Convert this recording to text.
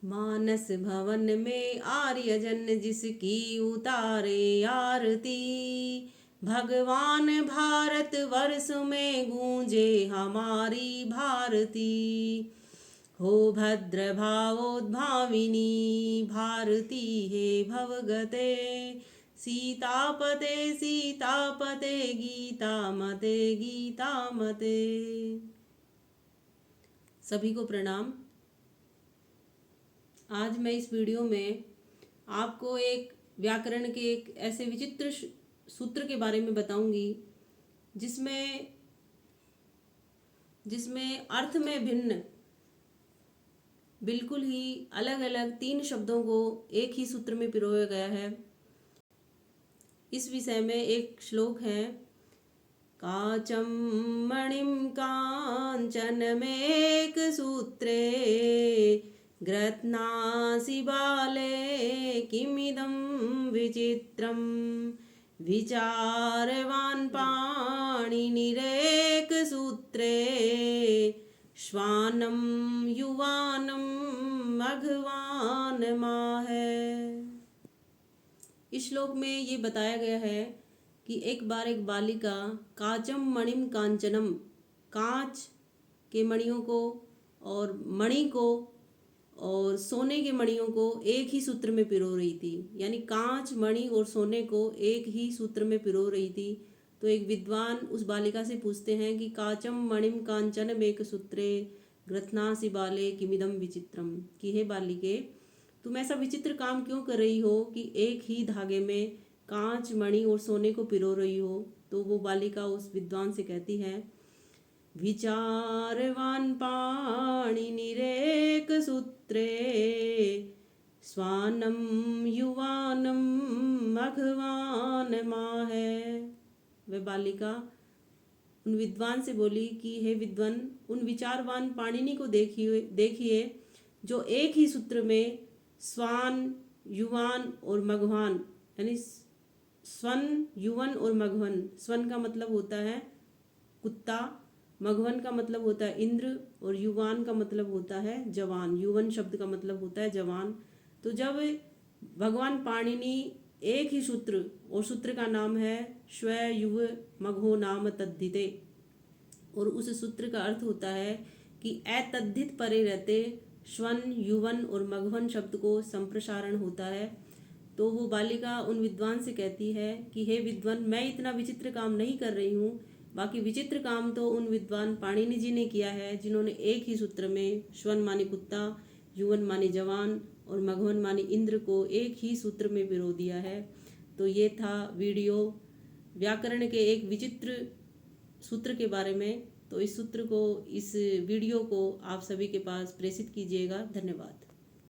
मानस भवन में आर्यजन जिसकी उतारे आरती, भगवान भारत वर्ष में गूंजे हमारी भारती। हो भद्र भावोद्भाविनी भारती हे भवगते, सीतापते सीतापते गीतामते गीतामते। सभी को प्रणाम। आज मैं इस वीडियो में आपको एक व्याकरण के एक ऐसे विचित्र सूत्र के बारे में बताऊंगी जिसमें अर्थ में भिन्न बिल्कुल ही अलग अलग 3 शब्दों को एक ही सूत्र में पिरोया गया है। इस विषय में एक श्लोक है, काचम मणिम कांचनमेक सूत्रे गृह्णासि बाले किमिदं विचित्रं, विचारवान् पाणिनिरेक सूत्रे श्वानं युवानं मघवान् माहे। इस श्लोक में ये बताया गया है कि एक बार एक बालिका काचम मणिम कांचनम, कांच के मणियों को और मणि को और सोने के मणियों को एक ही सूत्र में पिरो रही थी। यानी कांच, मणि और सोने को एक ही सूत्र में पिरो रही थी। तो एक विद्वान उस बालिका से पूछते हैं कि काचम मणिम कांचनम एक सूत्रे गृह्णासि बाले किमिदम विचित्रम, कि हे बालिके, तुम ऐसा विचित्र काम क्यों कर रही हो कि एक ही धागे में कांच, मणि और सोने को पिरो रही हो। तो वो बालिका उस विद्वान से कहती है, विचारवान पाणिनिरेक सूत्रे स्वानम युवानम मघवान माहे। वह बालिका उन विद्वान से बोली कि हे विद्वान, उन विचारवान पाणिनि को देखिए जो एक ही सूत्र में स्वान, युवान और मघवान, यानी स्वन, युवन और मघवन। स्वन का मतलब होता है कुत्ता, मघवन का मतलब होता है इंद्र और युवान का मतलब होता है जवान। युवन शब्द का मतलब होता है जवान। तो जब भगवान पाणिनि एक ही सूत्र, और सूत्र का नाम है श्व युव मघो नाम तद्धिते, और उस सूत्र का अर्थ होता है कि अतद्धित परे रहते श्वन, युवन और मघवन शब्द को संप्रसारण होता है। तो वो बालिका उन विद्वान से कहती है कि हे विद्वान, मैं इतना विचित्र काम नहीं कर रही हूँ, बाकी विचित्र काम तो उन विद्वान पाणिनि जी ने किया है जिन्होंने एक ही सूत्र में श्वन माने कुत्ता, युवन माने जवान और मघवन माने इंद्र को एक ही सूत्र में पिरो दिया है। तो ये था वीडियो व्याकरण के एक विचित्र सूत्र के बारे में। तो इस वीडियो को आप सभी के पास प्रेषित कीजिएगा। धन्यवाद।